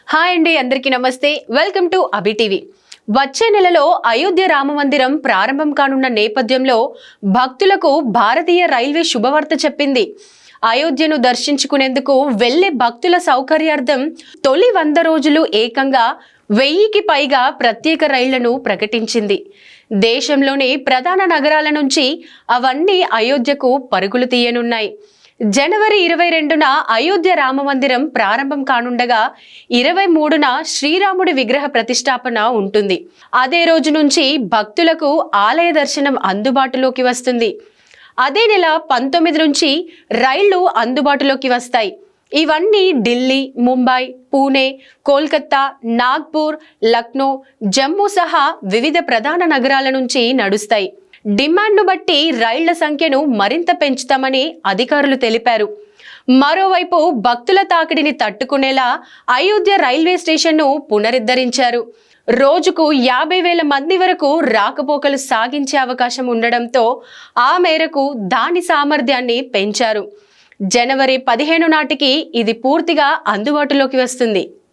Hi అండి, అందరికీ నమస్తే. Welcome to Abhi TV. వచ్చే నెలలో అయోధ్య రామ మందిరం ప్రారంభం కానున్న నేపథ్యంలో భక్తులకు భారతీయ రైల్వే శుభవార్త చెప్పింది. అయోధ్యను దర్శించుకునేందుకు వెళ్లే భక్తుల సౌకర్యార్థం తొలి 100 రోజులు ఏకంగా 1000కి పైగా ప్రత్యేక రైళ్లను ప్రకటించింది. దేశంలోని ప్రధాన నగరాల నుంచి అవన్నీ అయోధ్యకు పరుగులు తీయనున్నాయి. జనవరి 22న అయోధ్య రామ మందిరం ప్రారంభం కానుండగా 23న శ్రీరాముడి విగ్రహ ప్రతిష్టాపన ఉంటుంది. అదే రోజు నుంచి భక్తులకు ఆలయ దర్శనం అందుబాటులోకి వస్తుంది. అదే నెల 19 నుంచి రైళ్లు అందుబాటులోకి వస్తాయి. ఇవన్నీ ఢిల్లీ, ముంబై, పూణే, కోల్కతా, నాగ్పూర్, లక్నో, జమ్మూ సహా వివిధ ప్రధాన నగరాల నుంచి నడుస్తాయి. డిమాండ్ను బట్టి రైళ్ల సంఖ్యను మరింత పెంచుతామని అధికారులు తెలిపారు. మరోవైపు భక్తుల తాకిడిని తట్టుకునేలా అయోధ్య రైల్వే స్టేషన్ను పునరుద్ధరించారు. రోజుకు 50,000 మంది వరకు రాకపోకలు సాగించే అవకాశం ఉండడంతో ఆ మేరకు దాని సామర్థ్యాన్ని పెంచారు. జనవరి 15 నాటికి ఇది పూర్తిగా అందుబాటులోకి వస్తుంది.